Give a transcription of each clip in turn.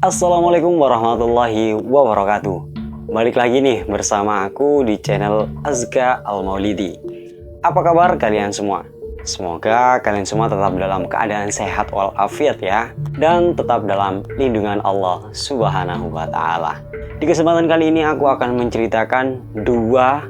Assalamualaikum warahmatullahi wabarakatuh. Balik lagi nih bersama aku di channel Azka Al-Maulidi. Apa kabar kalian semua? Semoga kalian semua tetap dalam keadaan sehat walafiat ya, dan tetap dalam lindungan Allah Subhanahu wa Ta'ala. Di kesempatan kali ini aku akan menceritakan dua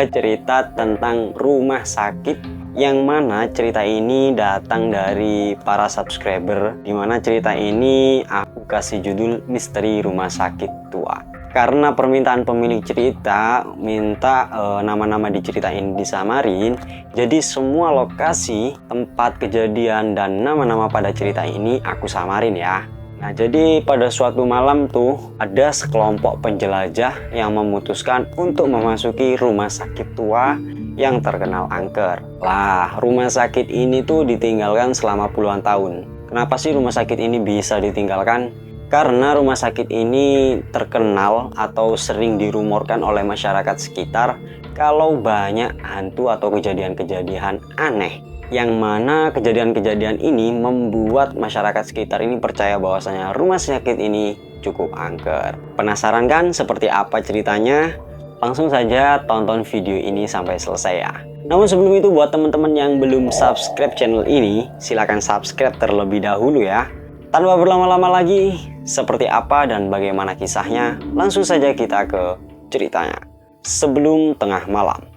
cerita tentang rumah sakit, yang mana cerita ini datang dari para subscriber, dimana cerita ini aku kasih judul Misteri Rumah Sakit Tua. Karena permintaan pemilik cerita minta nama-nama di cerita ini disamarin, jadi semua lokasi, tempat kejadian, dan nama-nama pada cerita ini aku samarin ya. Nah, jadi pada suatu malam tuh ada sekelompok penjelajah yang memutuskan untuk memasuki rumah sakit tua yang terkenal angker. Lah, rumah sakit ini tuh ditinggalkan selama puluhan tahun. Kenapa sih rumah sakit ini bisa ditinggalkan? Karena rumah sakit ini terkenal atau sering dirumorkan oleh masyarakat sekitar kalau banyak hantu atau kejadian-kejadian aneh, yang mana kejadian-kejadian ini membuat masyarakat sekitar ini percaya bahwasanya rumah sakit ini cukup angker. Penasaran kan seperti apa ceritanya? Langsung saja tonton video ini sampai selesai ya. Namun sebelum itu, buat teman-teman yang belum subscribe channel ini, silahkan subscribe terlebih dahulu ya. Tanpa berlama-lama lagi, seperti apa dan bagaimana kisahnya, langsung saja kita ke ceritanya. Sebelum tengah malam,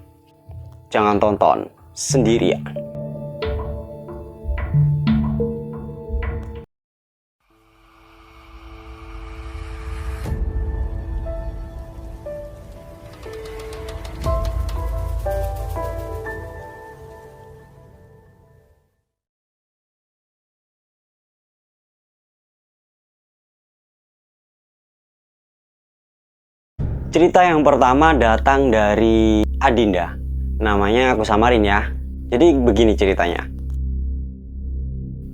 jangan tonton sendirian. Cerita yang pertama datang dari Adinda. Namanya aku samarin ya. Jadi begini ceritanya.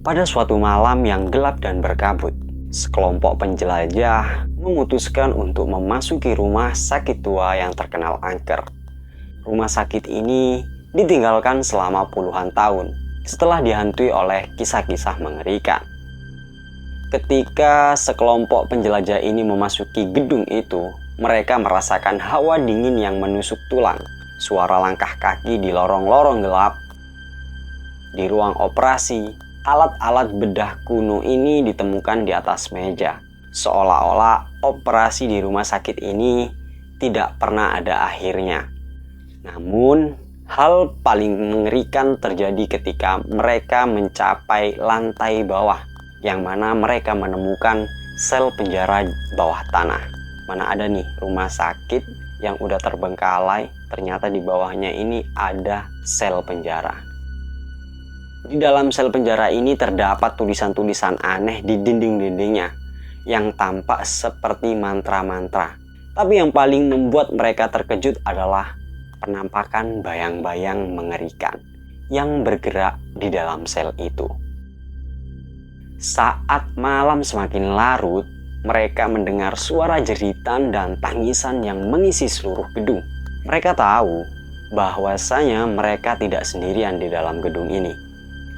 Pada suatu malam yang gelap dan berkabut, sekelompok penjelajah memutuskan untuk memasuki rumah sakit tua yang terkenal angker. Rumah sakit ini ditinggalkan selama puluhan tahun setelah dihantui oleh kisah-kisah mengerikan. Ketika sekelompok penjelajah ini memasuki gedung itu, mereka merasakan hawa dingin yang menusuk tulang, suara langkah kaki di lorong-lorong gelap. Di ruang operasi, alat-alat bedah kuno ini ditemukan di atas meja, seolah-olah operasi di rumah sakit ini tidak pernah ada akhirnya. Namun, hal paling mengerikan terjadi ketika mereka mencapai lantai bawah, yang mana mereka menemukan sel penjara bawah tanah. Mana ada nih rumah sakit yang udah terbengkalai, ternyata di bawahnya ini ada sel penjara. Di dalam sel penjara ini terdapat tulisan-tulisan aneh di dinding-dindingnya yang tampak seperti mantra-mantra. Tapi yang paling membuat mereka terkejut adalah penampakan bayang-bayang mengerikan yang bergerak di dalam sel itu. Saat malam semakin larut, mereka mendengar suara jeritan dan tangisan yang mengisi seluruh gedung. Mereka tahu bahwasanya mereka tidak sendirian di dalam gedung ini.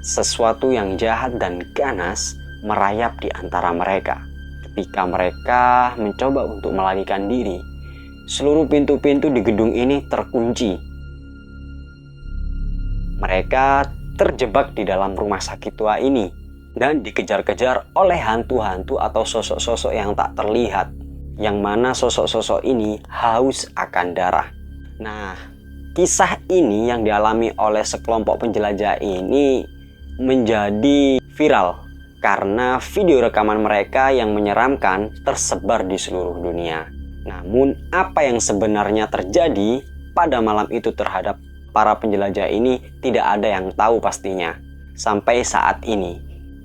Sesuatu yang jahat dan ganas merayap di antara mereka. Ketika mereka mencoba untuk melarikan diri, seluruh pintu-pintu di gedung ini terkunci. Mereka terjebak di dalam rumah sakit tua ini dan dikejar-kejar oleh hantu-hantu atau sosok-sosok yang tak terlihat, yang mana sosok-sosok ini haus akan darah. Nah, kisah ini yang dialami oleh sekelompok penjelajah ini menjadi viral karena video rekaman mereka yang menyeramkan tersebar di seluruh dunia. Namun, apa yang sebenarnya terjadi pada malam itu terhadap para penjelajah ini tidak ada yang tahu pastinya. Sampai saat ini,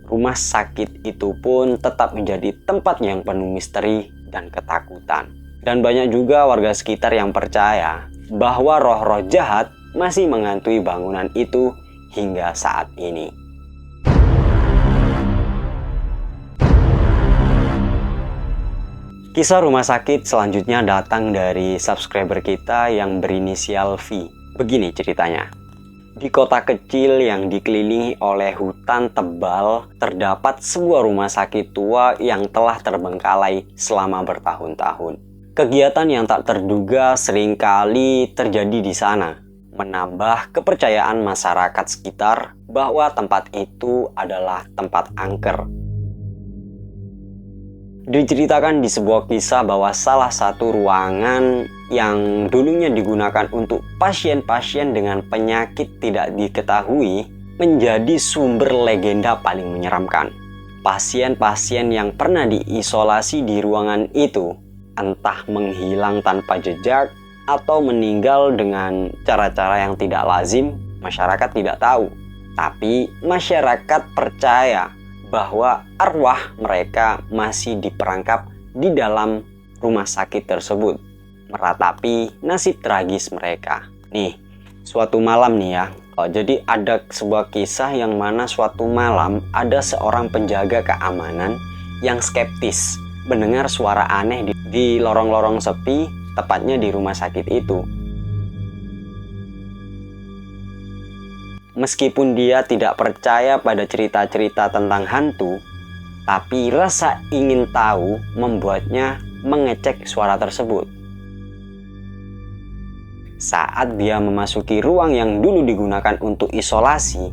rumah sakit itu pun tetap menjadi tempat yang penuh misteri dan ketakutan. Dan banyak juga warga sekitar yang percaya bahwa roh-roh jahat masih menghantui bangunan itu hingga saat ini. Kisah rumah sakit selanjutnya datang dari subscriber kita yang berinisial V. Begini ceritanya. Di kota kecil yang dikelilingi oleh hutan tebal, terdapat sebuah rumah sakit tua yang telah terbengkalai selama bertahun-tahun. Kegiatan yang tak terduga seringkali terjadi di sana, menambah kepercayaan masyarakat sekitar bahwa tempat itu adalah tempat angker. Diceritakan di sebuah kisah bahwa salah satu ruangan yang dulunya digunakan untuk pasien-pasien dengan penyakit tidak diketahui menjadi sumber legenda paling menyeramkan. Pasien-pasien yang pernah diisolasi di ruangan itu entah menghilang tanpa jejak atau meninggal dengan cara-cara yang tidak lazim, masyarakat tidak tahu. Tapi masyarakat percaya bahwa arwah mereka masih diperangkap di dalam rumah sakit tersebut, meratapi nasib tragis mereka. Nih, suatu malam nih ya, jadi ada sebuah kisah yang mana suatu malam ada seorang penjaga keamanan yang skeptis mendengar suara aneh di lorong-lorong sepi, tepatnya di rumah sakit itu. Meskipun dia tidak percaya pada cerita-cerita tentang hantu, tapi rasa ingin tahu membuatnya mengecek suara tersebut. Saat dia memasuki ruang yang dulu digunakan untuk isolasi,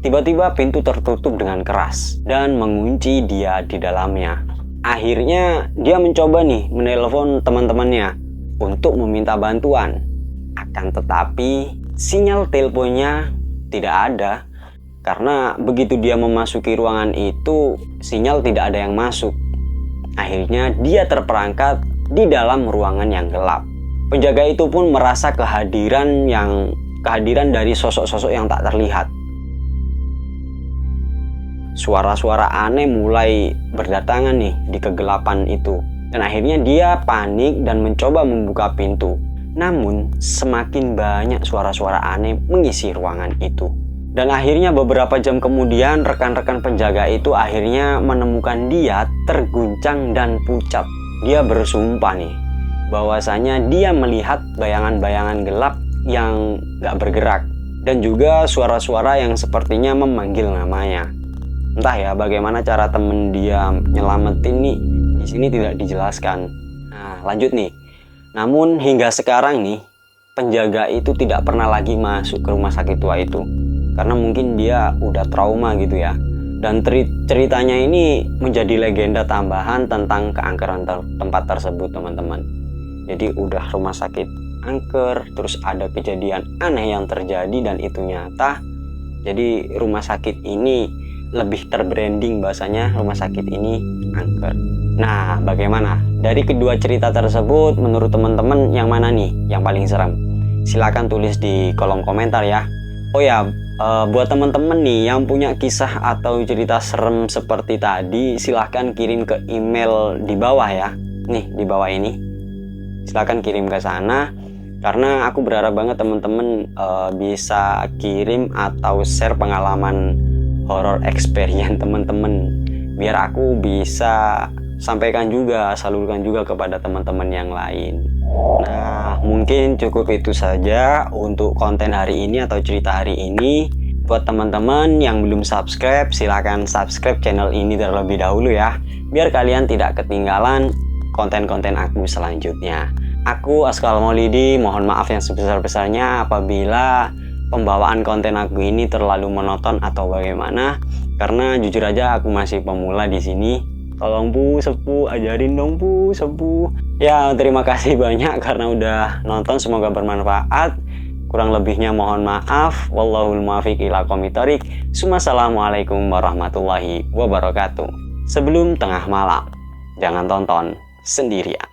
tiba-tiba pintu tertutup dengan keras dan mengunci dia di dalamnya. Akhirnya dia mencoba menelpon teman-temannya untuk meminta bantuan. Akan tetapi sinyal teleponnya tidak ada, karena begitu dia memasuki ruangan itu sinyal tidak ada yang masuk. Akhirnya dia terperangkap di dalam ruangan yang gelap. Penjaga itu pun merasa kehadiran dari sosok-sosok yang tak terlihat. Suara-suara aneh mulai berdatangan di kegelapan itu, dan akhirnya dia panik dan mencoba membuka pintu. Namun semakin banyak suara-suara aneh mengisi ruangan itu. Dan akhirnya beberapa jam kemudian rekan-rekan penjaga itu akhirnya menemukan dia terguncang dan pucat. Dia bersumpah bahwasanya dia melihat bayangan-bayangan gelap yang gak bergerak, dan juga suara-suara yang sepertinya memanggil namanya. Entah ya bagaimana cara temen dia nyelamatin di sini tidak dijelaskan. Nah, lanjut Namun hingga sekarang penjaga itu tidak pernah lagi masuk ke rumah sakit tua itu, karena mungkin dia udah trauma gitu ya. Dan ceritanya ini menjadi legenda tambahan tentang keangkeran tempat tersebut, teman-teman. Jadi udah rumah sakit angker, terus ada kejadian aneh yang terjadi dan itu nyata. Jadi rumah sakit ini lebih terbranding bahasanya rumah sakit ini angker. Nah, bagaimana? Dari kedua cerita tersebut, menurut teman-teman yang mana yang paling serem? Silahkan tulis di kolom komentar ya. Oh ya, buat teman-teman yang punya kisah atau cerita serem seperti tadi, silahkan kirim ke email di bawah ya. Di bawah ini. Silahkan kirim ke sana, karena aku berharap banget teman-teman bisa kirim atau share pengalaman horror experience teman-teman, biar aku bisa sampaikan juga, salurkan juga kepada teman-teman yang lain. Nah, mungkin cukup itu saja untuk konten hari ini atau cerita hari ini. Buat teman-teman yang belum subscribe, silahkan subscribe channel ini terlebih dahulu ya, biar kalian tidak ketinggalan konten-konten aku selanjutnya. Aku Azka Al-Maulidi, mohon maaf yang sebesar-besarnya apabila pembawaan konten aku ini terlalu monoton atau bagaimana, karena jujur aja aku masih pemula di sini. Tolong sepuh, ajarin dong sepuh. Ya, terima kasih banyak karena udah nonton, semoga bermanfaat. Kurang lebihnya mohon maaf. Wallahul muwaffiq ila aqwamit thoriq. Assalamualaikum warahmatullahi wabarakatuh. Sebelum tengah malam, jangan tonton sendirian.